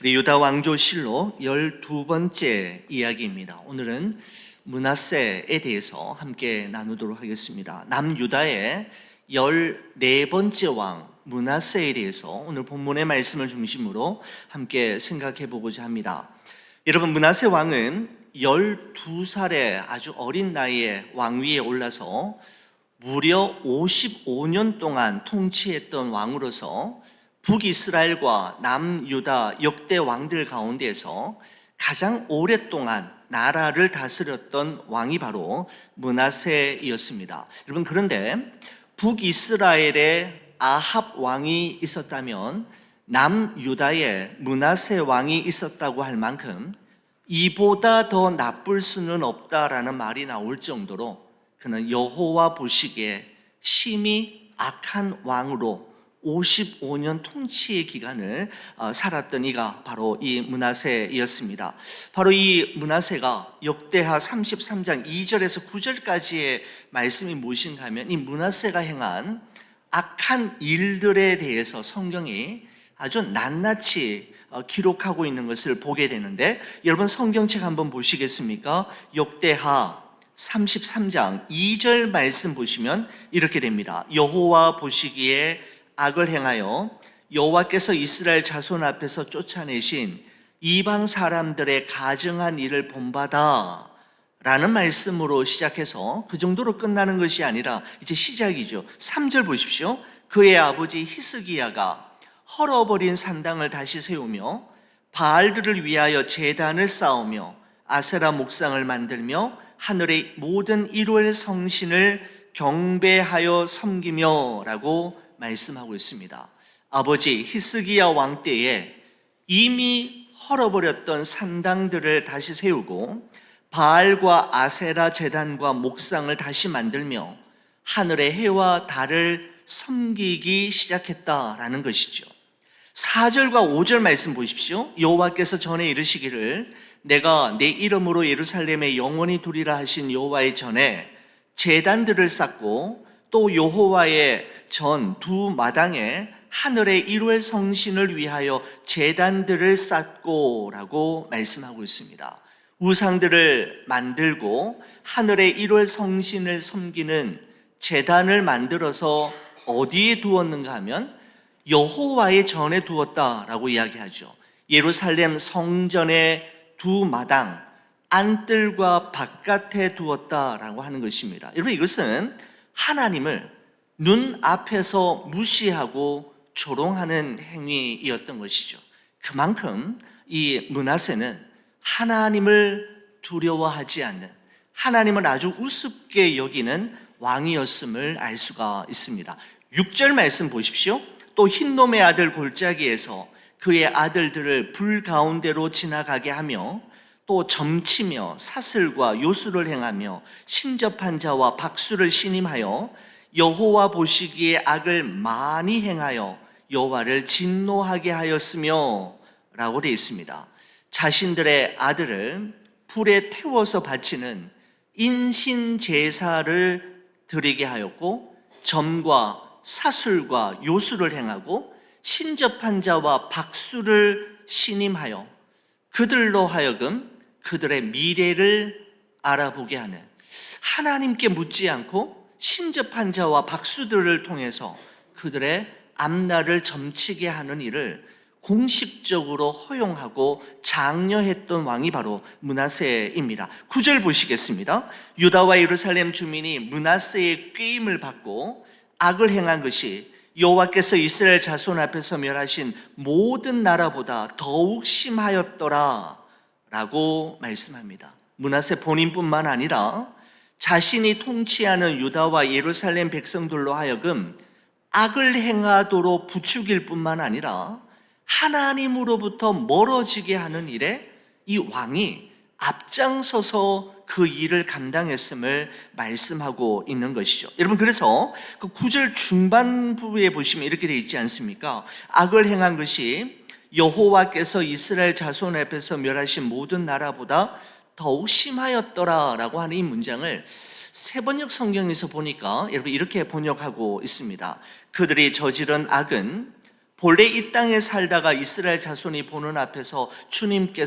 우리 유다 왕조실록 12번째 이야기입니다. 오늘은 므낫세에 대해서 함께 나누도록 하겠습니다. 남유다의 14번째 왕 므낫세에 대해서 오늘 본문의 말씀을 중심으로 함께 생각해 보고자 합니다. 여러분, 므낫세 왕은 12살의 아주 어린 나이에 왕위에 올라서 무려 55년 동안 통치했던 왕으로서 북이스라엘과 남유다 역대 왕들 가운데서 가장 오랫동안 나라를 다스렸던 왕이 바로 므낫세이었습니다. 여러분, 그런데 북이스라엘에 아합 왕이 있었다면 남유다에 므낫세 왕이 있었다고 할 만큼 이보다 더 나쁠 수는 없다라는 말이 나올 정도로 그는 여호와 보시기에 심히 악한 왕으로 55년 통치의 기간을 살았던 이가 바로 이 므낫세였습니다. 바로 이 므낫세가 역대하 33장 2절에서 9절까지의 말씀이 무엇인가 하면 이 므낫세가 행한 악한 일들에 대해서 성경이 아주 낱낱이 기록하고 있는 것을 보게 되는데, 여러분 성경책 한번 보시겠습니까? 역대하 33장 2절 말씀 보시면 이렇게 됩니다. 여호와 보시기에 악을 행하여 여호와께서 이스라엘 자손 앞에서 쫓아내신 이방 사람들의 가증한 일을 본받아 라는 말씀으로 시작해서 그 정도로 끝나는 것이 아니라 이제 시작이죠. 3절 보십시오. 그의 아버지 히스기야가 헐어버린 산당을 다시 세우며 바알들을 위하여 제단을 쌓으며 아세라 목상을 만들며 하늘의 모든 이루엘 성신을 경배하여 섬기며 라고 말씀하고 있습니다. 아버지 히스기야 왕 때에 이미 헐어버렸던 산당들을 다시 세우고 바알과 아세라 제단과 목상을 다시 만들며 하늘의 해와 달을 섬기기 시작했다라는 것이죠. 4절과 5절 말씀 보십시오. 여호와께서 전에 이르시기를 내가 내 이름으로 예루살렘에 영원히 두리라 하신 여호와의 전에 제단들을 쌓고 또 여호와의 전 두 마당에 하늘의 이루엘 성신을 위하여 제단들을 쌓고 라고 말씀하고 있습니다. 우상들을 만들고 하늘의 이루엘 성신을 섬기는 제단을 만들어서 어디에 두었는가 하면 여호와의 전에 두었다라고 이야기하죠. 예루살렘 성전의 두 마당 안뜰과 바깥에 두었다라고 하는 것입니다. 여러분, 이것은 하나님을 눈앞에서 무시하고 조롱하는 행위이었던 것이죠. 그만큼 이 므낫세는 하나님을 두려워하지 않는, 하나님을 아주 우습게 여기는 왕이었음을 알 수가 있습니다. 6절 말씀 보십시오. 또 흰놈의 아들 골짜기에서 그의 아들들을 불 가운데로 지나가게 하며 또 점치며 사슬과 요술을 행하며 신접한 자와 박수를 신임하여 여호와 보시기에 악을 많이 행하여 여호와를 진노하게 하였으며 라고 되어 있습니다. 자신들의 아들을 불에 태워서 바치는 인신 제사를 드리게 하였고 점과 사술과 요술을 행하고 신접한 자와 박수를 신임하여 그들로 하여금 그들의 미래를 알아보게 하는, 하나님께 묻지 않고 신접한 자와 박수들을 통해서 그들의 앞날을 점치게 하는 일을 공식적으로 허용하고 장려했던 왕이 바로 므낫세입니다. 9절 보시겠습니다. 유다와 예루살렘 주민이 므낫세의 꾀임을 받고 악을 행한 것이 여호와께서 이스라엘 자손 앞에서 멸하신 모든 나라보다 더욱 심하였더라 라고 말씀합니다. 므낫세 본인뿐만 아니라 자신이 통치하는 유다와 예루살렘 백성들로 하여금 악을 행하도록 부추길 뿐만 아니라 하나님으로부터 멀어지게 하는 일에 이 왕이 앞장서서 그 일을 감당했음을 말씀하고 있는 것이죠. 여러분, 그래서 그 9절 중반부에 보시면 이렇게 되어 있지 않습니까? 악을 행한 것이 여호와께서 이스라엘 자손 앞에서 멸하신 모든 나라보다 더욱 심하였더라라고 하는 이 문장을 세번역 성경에서 보니까 여러분 이렇게 번역하고 있습니다. 그들이 저지른 악은 본래 이 땅에 살다가 이스라엘 자손이 보는 앞에서 주님께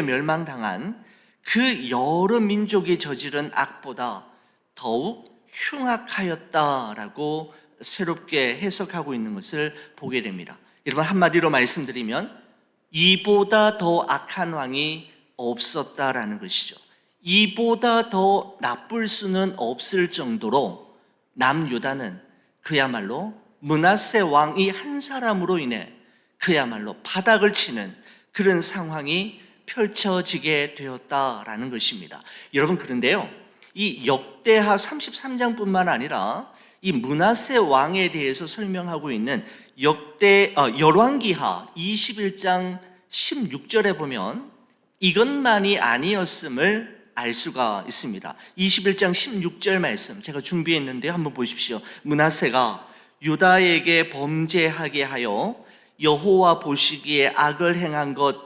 멸망당한 그 여러 민족이 저지른 악보다 더욱 흉악하였다라고 새롭게 해석하고 있는 것을 보게 됩니다. 여러분, 한마디로 말씀드리면 이보다 더 악한 왕이 없었다라는 것이죠. 이보다 더 나쁠 수는 없을 정도로 남유다는 그야말로 므낫세 왕이 한 사람으로 인해 그야말로 바닥을 치는 그런 상황이 펼쳐지게 되었다라는 것입니다. 여러분, 그런데요, 이 역대하 33장뿐만 아니라 이 므낫세 왕에 대해서 설명하고 있는 열왕기하 21장 16절에 보면 이것만이 아니었음을 알 수가 있습니다. 21장 16절 말씀 제가 준비했는데요, 한번 보십시오. 므낫세가 유다에게 범죄하게 하여 여호와 보시기에 악을 행한 것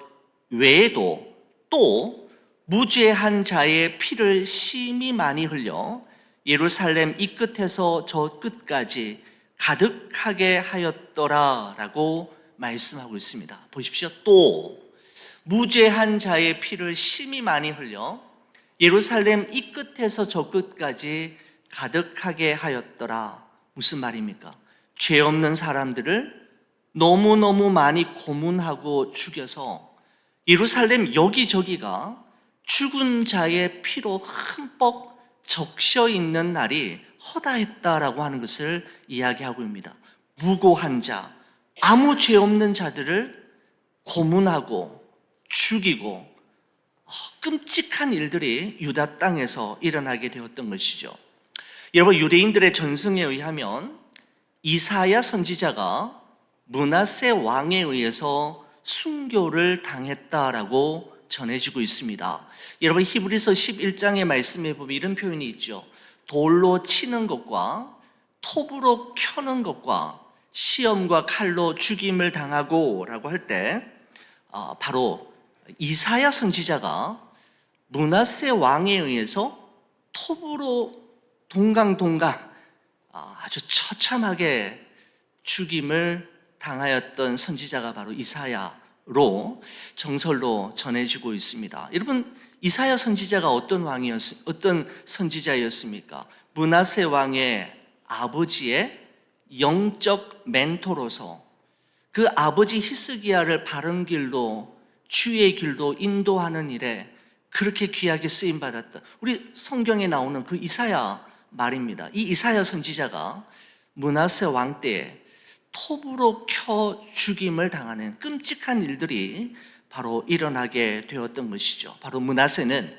외에도 또 무죄한 자의 피를 심히 많이 흘려 예루살렘 이 끝에서 저 끝까지 가득하게 하였더라라고 말씀하고 있습니다. 보십시오. 또 무죄한 자의 피를 심히 많이 흘려 예루살렘 이 끝에서 저 끝까지 가득하게 하였더라. 무슨 말입니까? 죄 없는 사람들을 너무너무 많이 고문하고 죽여서 예루살렘 여기저기가 죽은 자의 피로 흠뻑 적셔 있는 날이 허다했다라고 하는 것을 이야기하고 있습니다. 무고한 자, 아무 죄 없는 자들을 고문하고 죽이고 끔찍한 일들이 유다 땅에서 일어나게 되었던 것이죠. 여러분, 유대인들의 전승에 의하면 이사야 선지자가 므낫세 왕에 의해서 순교를 당했다라고 전해지고 있습니다. 여러분, 히브리서 11장의 말씀에 보면 이런 표현이 있죠. 돌로 치는 것과 톱으로 켜는 것과 시험과 칼로 죽임을 당하고 라고 할 때 바로 이사야 선지자가 므낫세 왕에 의해서 톱으로 동강동강 아주 처참하게 죽임을 당하였던 선지자가 바로 이사야로 정설로 전해지고 있습니다. 여러분, 이사야 선지자가 어떤 선지자였습니까? 므낫세 왕의 아버지의 영적 멘토로서 그 아버지 히스기야를 바른 길로, 주의 길로 인도하는 일에 그렇게 귀하게 쓰임 받았다. 우리 성경에 나오는 그 이사야 말입니다. 이 이사야 선지자가 므낫세 왕 때에 톱으로 켜 죽임을 당하는 끔찍한 일들이 바로 일어나게 되었던 것이죠. 바로 므낫세는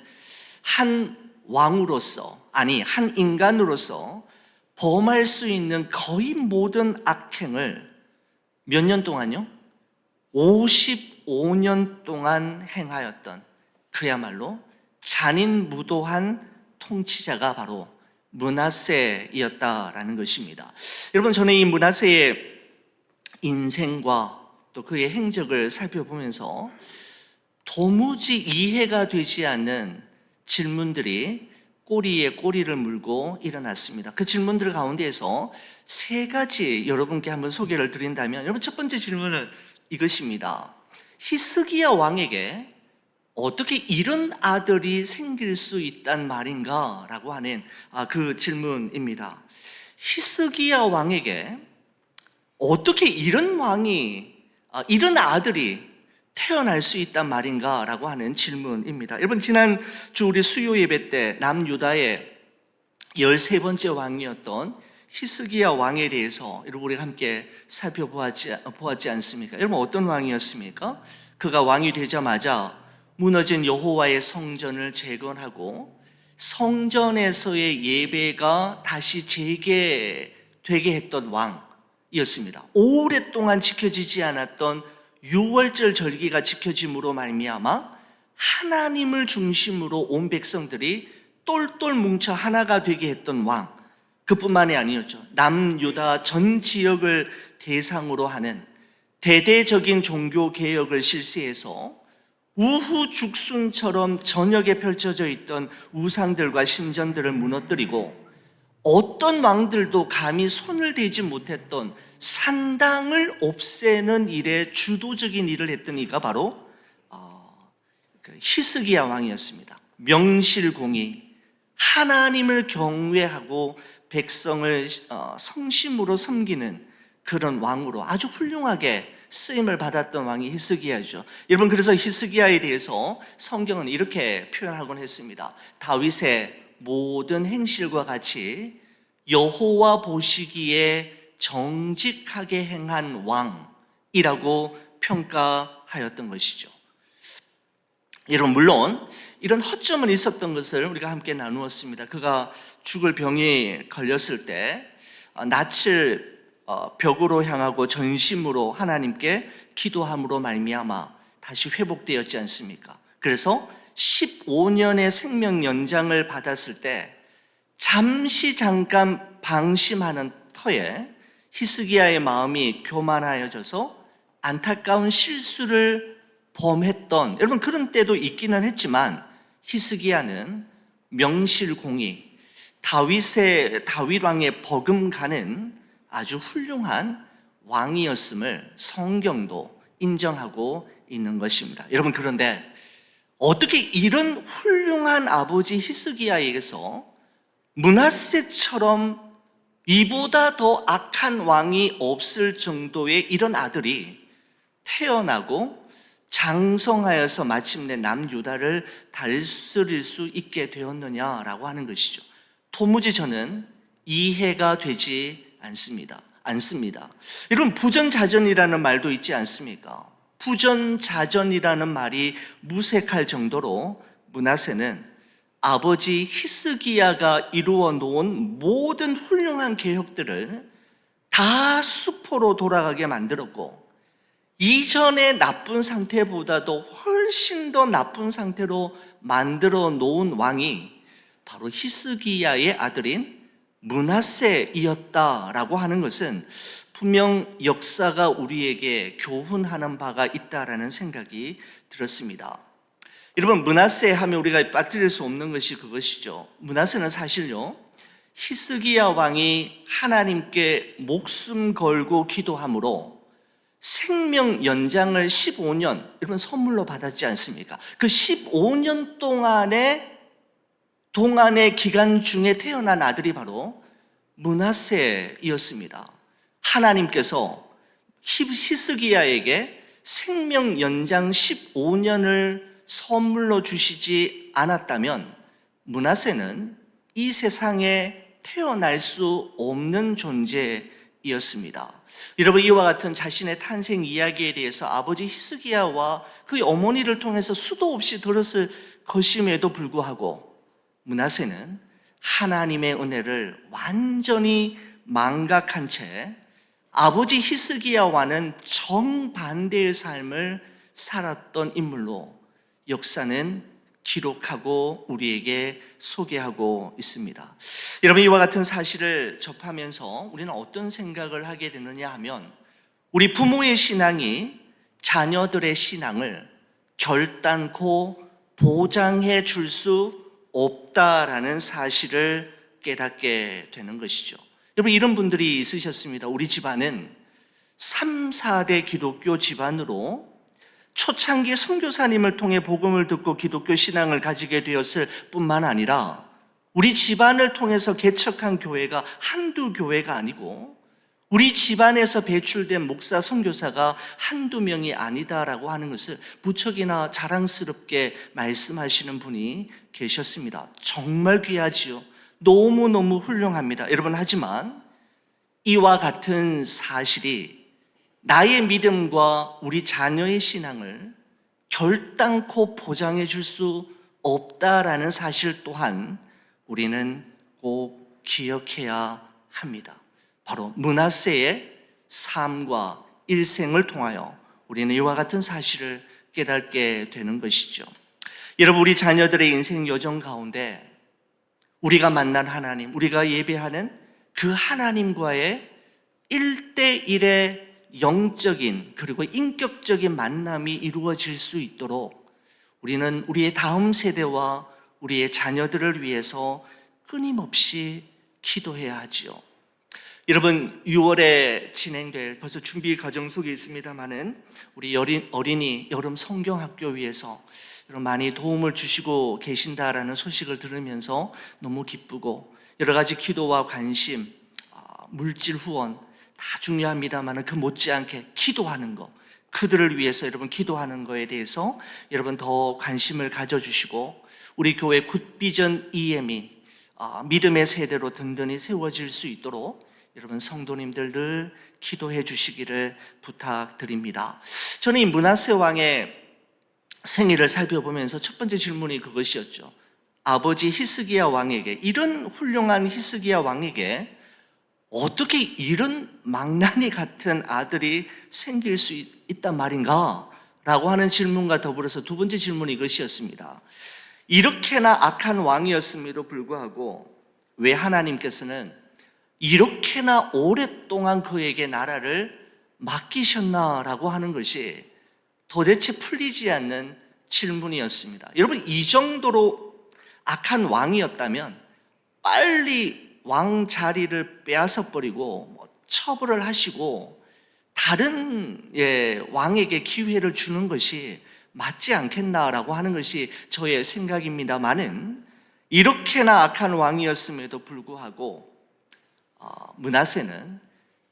한 왕으로서, 한 인간으로서 범할 수 있는 거의 모든 악행을 몇 년 동안요? 55년 동안 행하였던 그야말로 잔인무도한 통치자가 바로 므낫세였다라는 것입니다. 여러분, 저는 이 므낫세의 인생과 또 그의 행적을 살펴보면서 도무지 이해가 되지 않는 질문들이 꼬리에 꼬리를 물고 일어났습니다. 그 질문들 가운데에서 세 가지 여러분께 한번 소개를 드린다면, 여러분, 첫 번째 질문은 이것입니다. 히스기야 왕에게 어떻게 이런 아들이 생길 수 있단 말인가? 라고 하는 그 질문입니다. 히스기야 왕에게 어떻게 이런 아들이 태어날 수 있단 말인가? 라고 하는 질문입니다. 여러분, 지난주 우리 수요 예배 때 남유다의 13번째 왕이었던 히스기야 왕에 대해서 여러분 우리가 함께 살펴보았지 않습니까? 여러분, 어떤 왕이었습니까? 그가 왕이 되자마자 무너진 여호와의 성전을 재건하고 성전에서의 예배가 다시 재개되게 했던 왕이었습니다. 오랫동안 지켜지지 않았던 유월절 절기가 지켜짐으로 말미암아 하나님을 중심으로 온 백성들이 똘똘 뭉쳐 하나가 되게 했던 왕, 그뿐만이 아니었죠. 남유다 전 지역을 대상으로 하는 대대적인 종교 개혁을 실시해서 우후죽순처럼 전역에 펼쳐져 있던 우상들과 신전들을 무너뜨리고 어떤 왕들도 감히 손을 대지 못했던 산당을 없애는 일에 주도적인 일을 했던 이가 바로 히스기야 왕이었습니다. 명실공히 하나님을 경외하고 백성을 성심으로 섬기는 그런 왕으로 아주 훌륭하게 쓰임을 받았던 왕이 히스기야죠. 여러분, 그래서 히스기야에 대해서 성경은 이렇게 표현하곤 했습니다. 다윗의 모든 행실과 같이 여호와 보시기에 정직하게 행한 왕이라고 평가하였던 것이죠. 여러분, 물론 이런 허점은 있었던 것을 우리가 함께 나누었습니다. 그가 죽을 병이 걸렸을 때 낯을 벽으로 향하고 전심으로 하나님께 기도함으로 말미암아 다시 회복되었지 않습니까? 그래서 15년의 생명 연장을 받았을 때 잠시 잠깐 방심하는 터에 히스기야의 마음이 교만하여져서 안타까운 실수를 범했던, 여러분, 그런 때도 있기는 했지만 히스기야는 명실공히 다윗 왕의 버금가는 아주 훌륭한 왕이었음을 성경도 인정하고 있는 것입니다. 여러분, 그런데 어떻게 이런 훌륭한 아버지 히스기야에게서 므낫세처럼 이보다 더 악한 왕이 없을 정도의 이런 아들이 태어나고 장성하여서 마침내 남유다를 다스릴 수 있게 되었느냐라고 하는 것이죠. 도무지 저는 이해가 되지 않습니다. 여러분, 부전자전이라는 말도 있지 않습니까? 부전자전이라는 말이 무색할 정도로 므낫세는 아버지 히스기야가 이루어 놓은 모든 훌륭한 계획들을 다 수포로 돌아가게 만들었고, 이전의 나쁜 상태보다도 훨씬 더 나쁜 상태로 만들어 놓은 왕이 바로 히스기야의 아들인 므낫세이었다라고 하는 것은 분명 역사가 우리에게 교훈하는 바가 있다라는 생각이 들었습니다. 여러분, 므낫세 하면 우리가 빠뜨릴 수 없는 것이 그것이죠. 므낫세는 사실요, 히스기야 왕이 하나님께 목숨 걸고 기도함으로 생명 연장을 15년, 여러분, 선물로 받았지 않습니까? 그 15년 동안의 기간 중에 태어난 아들이 바로 므낫세이었습니다. 하나님께서 히스기야에게 생명 연장 15년을 선물로 주시지 않았다면 므낫세는 이 세상에 태어날 수 없는 존재이었습니다. 여러분, 이와 같은 자신의 탄생 이야기에 대해서 아버지 히스기야와 그의 어머니를 통해서 수도 없이 들었을 것임에도 불구하고 므낫세는 하나님의 은혜를 완전히 망각한 채 아버지 히스기야와는 정반대의 삶을 살았던 인물로 역사는 기록하고 우리에게 소개하고 있습니다. 여러분, 이와 같은 사실을 접하면서 우리는 어떤 생각을 하게 되느냐 하면, 우리 부모의 신앙이 자녀들의 신앙을 결단코 보장해 줄 수 없다라는 사실을 깨닫게 되는 것이죠. 여러분, 이런 분들이 있으셨습니다. 우리 집안은 3, 4대 기독교 집안으로 초창기 선교사님을 통해 복음을 듣고 기독교 신앙을 가지게 되었을 뿐만 아니라 우리 집안을 통해서 개척한 교회가 한두 교회가 아니고 우리 집안에서 배출된 목사 선교사가 한두 명이 아니다라고 하는 것을 무척이나 자랑스럽게 말씀하시는 분이 계셨습니다. 정말 귀하지요. 너무너무 훌륭합니다. 여러분, 하지만 이와 같은 사실이 나의 믿음과 우리 자녀의 신앙을 결단코 보장해 줄 수 없다라는 사실 또한 우리는 꼭 기억해야 합니다. 바로 므낫세의 삶과 일생을 통하여 우리는 이와 같은 사실을 깨닫게 되는 것이죠. 여러분, 우리 자녀들의 인생 여정 가운데 우리가 만난 하나님, 우리가 예배하는 그 하나님과의 1대1의 영적인 그리고 인격적인 만남이 이루어질 수 있도록 우리는 우리의 다음 세대와 우리의 자녀들을 위해서 끊임없이 기도해야 하지요. 여러분, 6월에 진행될 벌써 준비 과정 속에 있습니다만은 우리 어린이 여름 성경학교 위해서 여러분 많이 도움을 주시고 계신다라는 소식을 들으면서 너무 기쁘고, 여러 가지 기도와 관심, 물질 후원 다 중요합니다만은 그 못지않게 기도하는 것, 그들을 위해서 여러분 기도하는 거에 대해서 여러분 더 관심을 가져주시고, 우리 교회 굿비전 EM이 믿음의 세대로 든든히 세워질 수 있도록 여러분 성도님들 늘 기도해 주시기를 부탁드립니다. 저는 이 므낫세 왕의 생애를 살펴보면서 첫 번째 질문이 그것이었죠. 아버지 히스기야 왕에게, 이런 훌륭한 히스기야 왕에게 어떻게 이런 망나니 같은 아들이 생길 수 있단 말인가? 라고 하는 질문과 더불어서 두 번째 질문이 이것이었습니다. 이렇게나 악한 왕이었음에도 불구하고 왜 하나님께서는 이렇게나 오랫동안 그에게 나라를 맡기셨나라고 하는 것이 도대체 풀리지 않는 질문이었습니다. 여러분, 이 정도로 악한 왕이었다면 빨리 왕 자리를 빼앗아 버리고 처벌을 하시고 다른 왕에게 기회를 주는 것이 맞지 않겠나라고 하는 것이 저의 생각입니다만은, 이렇게나 악한 왕이었음에도 불구하고 므낫세는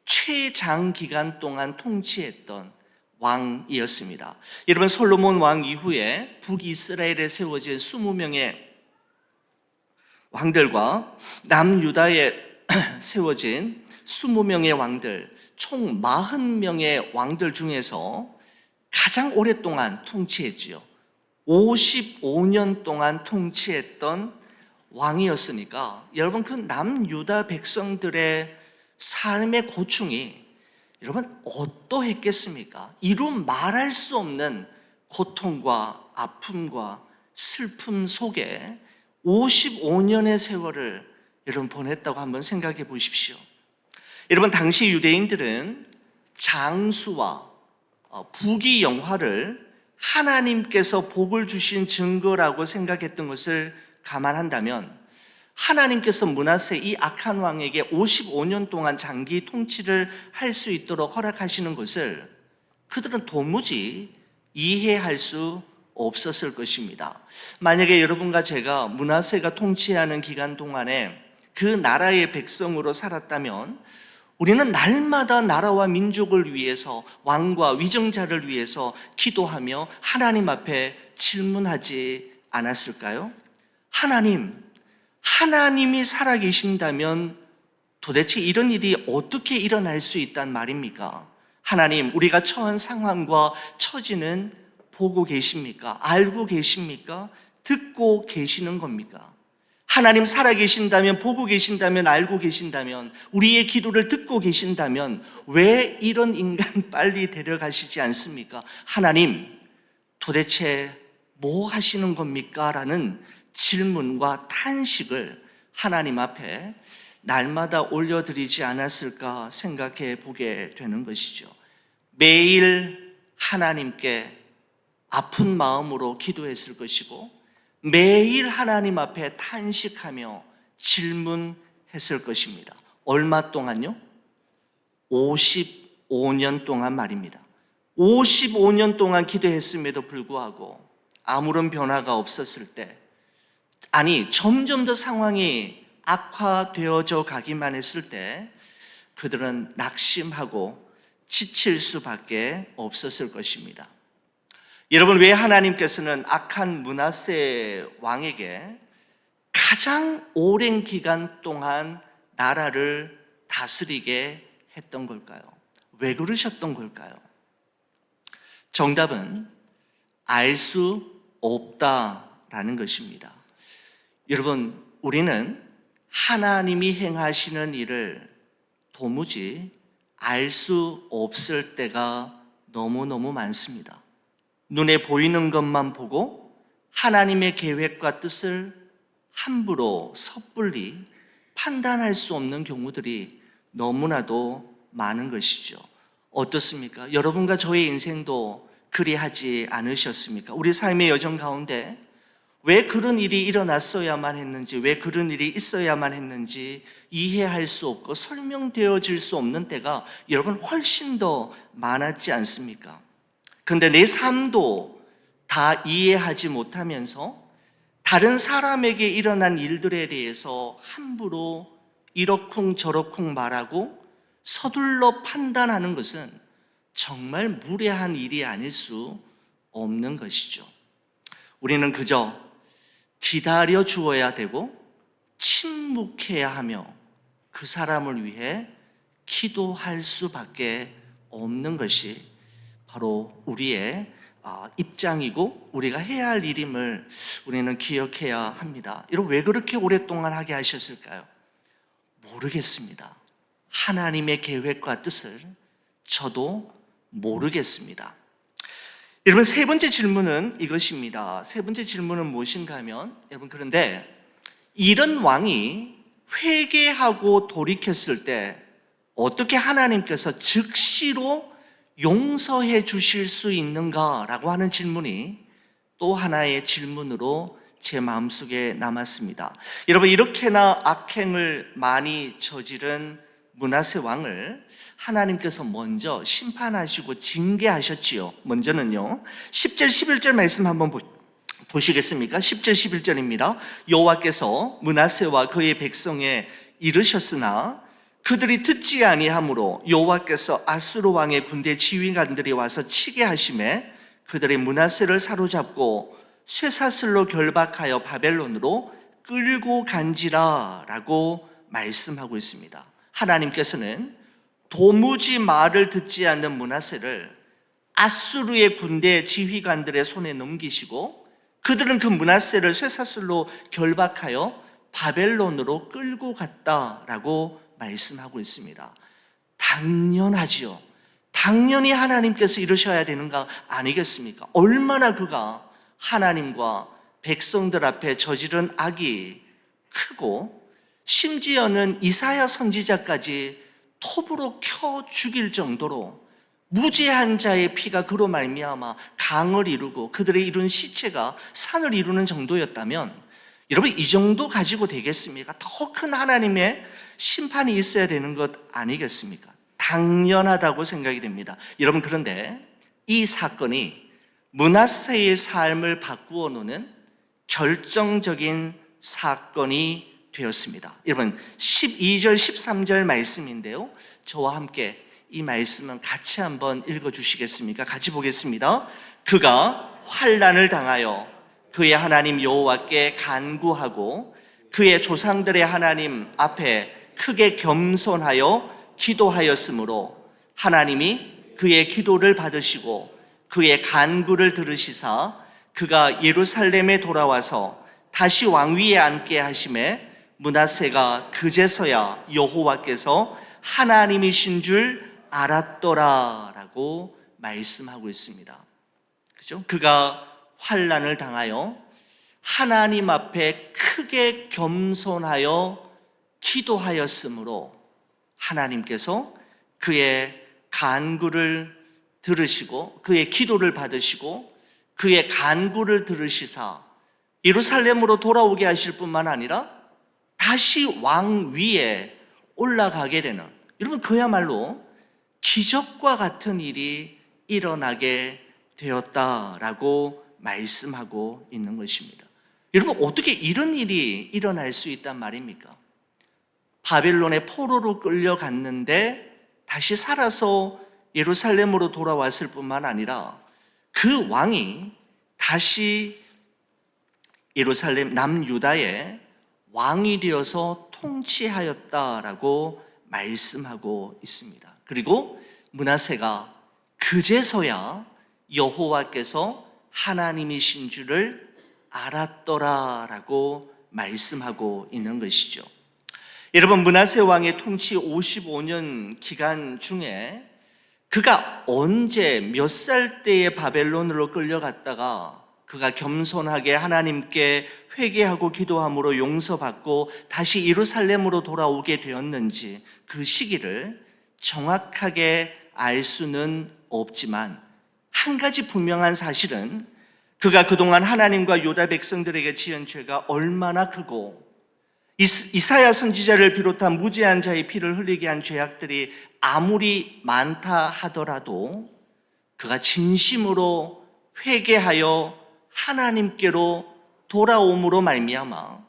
최장기간 동안 통치했던 왕이었습니다. 여러분, 솔로몬 왕 이후에 북이스라엘에 세워진 20명의 왕들과 남유다에 세워진 20명의 왕들, 총 40명의 왕들 중에서 가장 오랫동안 통치했지요. 55년 동안 통치했던 왕이었으니까 여러분, 그 남유다 백성들의 삶의 고충이 여러분 어떠했겠습니까? 이루 말할 수 없는 고통과 아픔과 슬픔 속에 55년의 세월을 여러분 보냈다고 한번 생각해 보십시오. 여러분, 당시 유대인들은 장수와 부귀영화를 하나님께서 복을 주신 증거라고 생각했던 것을 감안한다면, 하나님께서 므낫세 이 악한 왕에게 55년 동안 장기 통치를 할 수 있도록 허락하시는 것을 그들은 도무지 이해할 수 없었을 것입니다. 만약에 여러분과 제가 므낫세가 통치하는 기간 동안에 그 나라의 백성으로 살았다면 우리는 날마다 나라와 민족을 위해서, 왕과 위정자를 위해서 기도하며 하나님 앞에 질문하지 않았을까요? 하나님이 살아계신다면 도대체 이런 일이 어떻게 일어날 수 있단 말입니까? 하나님, 우리가 처한 상황과 처지는 보고 계십니까? 알고 계십니까? 듣고 계시는 겁니까? 하나님 살아계신다면, 보고 계신다면, 알고 계신다면, 우리의 기도를 듣고 계신다면 왜 이런 인간 빨리 데려가시지 않습니까? 하나님, 도대체 뭐 하시는 겁니까? 라는 질문과 탄식을 하나님 앞에 날마다 올려드리지 않았을까 생각해 보게 되는 것이죠. 매일 하나님께 아픈 마음으로 기도했을 것이고, 매일 하나님 앞에 탄식하며 질문했을 것입니다. 얼마 동안요? 55년 동안 말입니다. 55년 동안 기도했음에도 불구하고 아무런 변화가 없었을 때, 점점 더 상황이 악화되어져 가기만 했을 때 그들은 낙심하고 지칠 수밖에 없었을 것입니다. 여러분, 왜 하나님께서는 악한 므낫세 왕에게 가장 오랜 기간 동안 나라를 다스리게 했던 걸까요? 왜 그러셨던 걸까요? 정답은 알 수 없다라는 것입니다. 여러분, 우리는 하나님이 행하시는 일을 도무지 알 수 없을 때가 너무너무 많습니다. 눈에 보이는 것만 보고 하나님의 계획과 뜻을 함부로 섣불리 판단할 수 없는 경우들이 너무나도 많은 것이죠. 어떻습니까? 여러분과 저의 인생도 그리하지 않으셨습니까? 우리 삶의 여정 가운데 왜 그런 일이 일어났어야만 했는지, 왜 그런 일이 있어야만 했는지 이해할 수 없고 설명되어질 수 없는 때가 여러분 훨씬 더 많았지 않습니까? 그런데 내 삶도 다 이해하지 못하면서 다른 사람에게 일어난 일들에 대해서 함부로 이러쿵저러쿵 말하고 서둘러 판단하는 것은 정말 무례한 일이 아닐 수 없는 것이죠. 우리는 그저 기다려 주어야 되고 침묵해야 하며 그 사람을 위해 기도할 수밖에 없는 것이 바로 우리의 입장이고 우리가 해야 할 일임을 우리는 기억해야 합니다. 여러분, 왜 그렇게 오랫동안 하게 하셨을까요? 모르겠습니다. 하나님의 계획과 뜻을 저도 모르겠습니다. 여러분, 세 번째 질문은 이것입니다. 세 번째 질문은 무엇인가 하면, 여러분, 그런데 이런 왕이 회개하고 돌이켰을 때 어떻게 하나님께서 즉시로 용서해 주실 수 있는가라고 하는 질문이 또 하나의 질문으로 제 마음속에 남았습니다. 여러분, 이렇게나 악행을 많이 저지른 므낫세 왕을 하나님께서 먼저 심판하시고 징계하셨지요. 먼저는요, 10절 11절 말씀 한번 보시겠습니까? 10절 11절입니다. 여호와께서 므낫세와 그의 백성에 이르셨으나 그들이 듣지 아니하므로 여호와께서 아수르 왕의 군대 지휘관들이 와서 치게 하심에 그들이 므낫세를 사로잡고 쇠사슬로 결박하여 바벨론으로 끌고 간지라 라고 말씀하고 있습니다. 하나님께서는 도무지 말을 듣지 않는 므낫세를 아수르의 군대 지휘관들의 손에 넘기시고 그들은 그 므낫세를 쇠사슬로 결박하여 바벨론으로 끌고 갔다라고 말씀하고 있습니다. 당연하지요. 당연히 하나님께서 이러셔야 되는 거 아니겠습니까? 얼마나 그가 하나님과 백성들 앞에 저지른 악이 크고 심지어는 이사야 선지자까지 톱으로 켜 죽일 정도로 무죄한 자의 피가 그로 말미암아 강을 이루고 그들의 이룬 시체가 산을 이루는 정도였다면 여러분, 이 정도 가지고 되겠습니까? 더 큰 하나님의 심판이 있어야 되는 것 아니겠습니까? 당연하다고 생각이 됩니다. 여러분, 그런데 이 사건이 므낫세의 삶을 바꾸어 놓는 결정적인 사건이 되었습니다. 여러분, 12절 13절 말씀인데요, 저와 함께 이 말씀은 같이 한번 읽어주시겠습니까? 같이 보겠습니다. 그가 환난을 당하여 그의 하나님 여호와께 간구하고 그의 조상들의 하나님 앞에 크게 겸손하여 기도하였으므로 하나님이 그의 기도를 받으시고 그의 간구를 들으시사 그가 예루살렘에 돌아와서 다시 왕위에 앉게 하심에 므낫세가 그제서야 여호와께서 하나님이신 줄 알았더라라고 말씀하고 있습니다. 그죠? 그가 환난을 당하여 하나님 앞에 크게 겸손하여 기도하였으므로 하나님께서 그의 간구를 들으시고 그의 기도를 받으시고 그의 간구를 들으시사 예루살렘으로 돌아오게 하실 뿐만 아니라 다시 왕 위에 올라가게 되는, 여러분, 그야말로 기적과 같은 일이 일어나게 되었다라고 말씀하고 있는 것입니다. 여러분, 어떻게 이런 일이 일어날 수 있단 말입니까? 바벨론의 포로로 끌려갔는데 다시 살아서 예루살렘으로 돌아왔을 뿐만 아니라 그 왕이 다시 예루살렘 남유다의 왕이 되어서 통치하였다라고 말씀하고 있습니다. 그리고 므낫세가 그제서야 여호와께서 하나님이신 줄을 알았더라라고 말씀하고 있는 것이죠. 여러분, 므낫세 왕의 통치 55년 기간 중에 그가 언제 몇 살 때에 바벨론으로 끌려갔다가 그가 겸손하게 하나님께 회개하고 기도함으로 용서받고 다시 예루살렘으로 돌아오게 되었는지 그 시기를 정확하게 알 수는 없지만 한 가지 분명한 사실은 그가 그동안 하나님과 유다 백성들에게 지은 죄가 얼마나 크고 이사야 선지자를 비롯한 무죄한 자의 피를 흘리게 한 죄악들이 아무리 많다 하더라도 그가 진심으로 회개하여 하나님께로 돌아옴으로 말미암아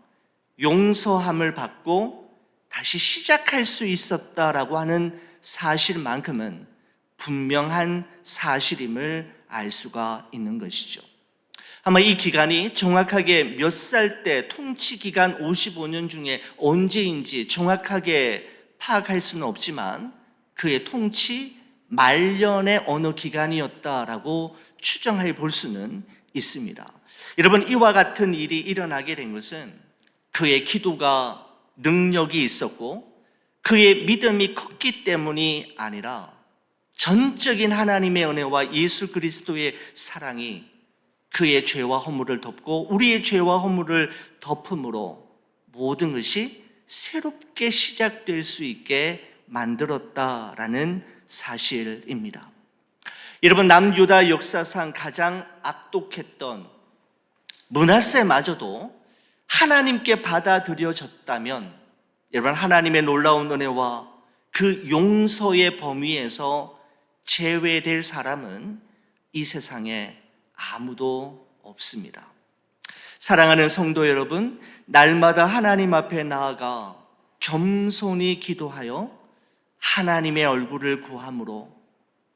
용서함을 받고 다시 시작할 수 있었다라고 하는 사실만큼은 분명한 사실임을 알 수가 있는 것이죠. 아마 이 기간이 정확하게 몇 살 때 통치 기간 55년 중에 언제인지 정확하게 파악할 수는 없지만 그의 통치 말년의 어느 기간이었다라고 추정해 볼 수는 있습니다. 여러분, 이와 같은 일이 일어나게 된 것은 그의 기도가 능력이 있었고 그의 믿음이 컸기 때문이 아니라 전적인 하나님의 은혜와 예수 그리스도의 사랑이 그의 죄와 허물을 덮고 우리의 죄와 허물을 덮음으로 모든 것이 새롭게 시작될 수 있게 만들었다라는 사실입니다. 여러분, 남유다 역사상 가장 악독했던 므낫세마저도 하나님께 받아들여졌다면 여러분, 하나님의 놀라운 은혜와 그 용서의 범위에서 제외될 사람은 이 세상에 아무도 없습니다. 사랑하는 성도 여러분, 날마다 하나님 앞에 나아가 겸손히 기도하여 하나님의 얼굴을 구함으로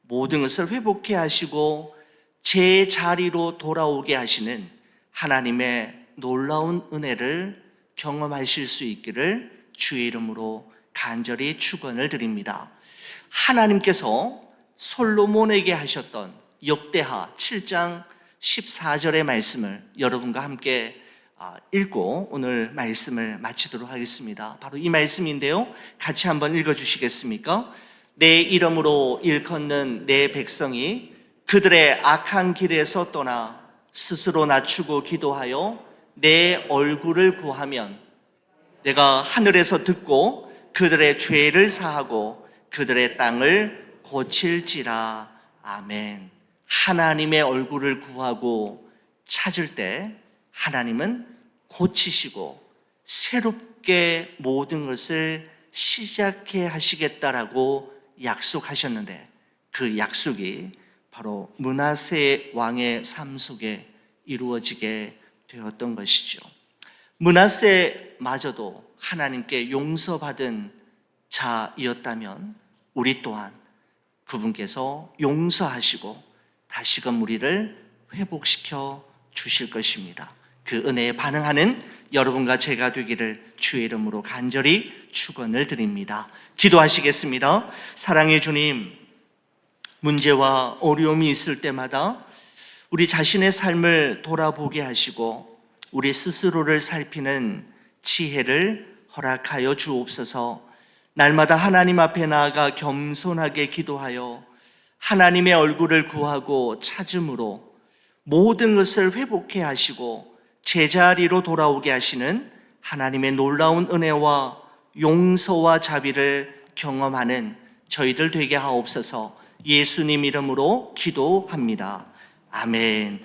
모든 것을 회복해 하시고 제 자리로 돌아오게 하시는 하나님의 놀라운 은혜를 경험하실 수 있기를 주의 이름으로 간절히 축원을 드립니다. 하나님께서 솔로몬에게 하셨던 역대하 7장 14절의 말씀을 여러분과 함께 읽고 오늘 말씀을 마치도록 하겠습니다. 바로 이 말씀인데요, 같이 한번 읽어주시겠습니까? 내 이름으로 일컫는 내 백성이 그들의 악한 길에서 떠나 스스로 낮추고 기도하여 내 얼굴을 구하면 내가 하늘에서 듣고 그들의 죄를 사하고 그들의 땅을 고칠지라. 아멘. 하나님의 얼굴을 구하고 찾을 때 하나님은 고치시고 새롭게 모든 것을 시작해 하시겠다라고 약속하셨는데 그 약속이 바로 므낫세 왕의 삶 속에 이루어지게 되었던 것이죠. 므낫세마저도 하나님께 용서받은 자이었다면 우리 또한 그분께서 용서하시고 다시금 우리를 회복시켜 주실 것입니다. 그 은혜에 반응하는 여러분과 제가 되기를 주의 이름으로 간절히 축원을 드립니다. 기도하시겠습니다. 사랑의 주님, 문제와 어려움이 있을 때마다 우리 자신의 삶을 돌아보게 하시고 우리 스스로를 살피는 지혜를 허락하여 주옵소서. 날마다 하나님 앞에 나아가 겸손하게 기도하여 하나님의 얼굴을 구하고 찾음으로 모든 것을 회복해 하시고 제자리로 돌아오게 하시는 하나님의 놀라운 은혜와 용서와 자비를 경험하는 저희들 되게 하옵소서. 예수님 이름으로 기도합니다. 아멘.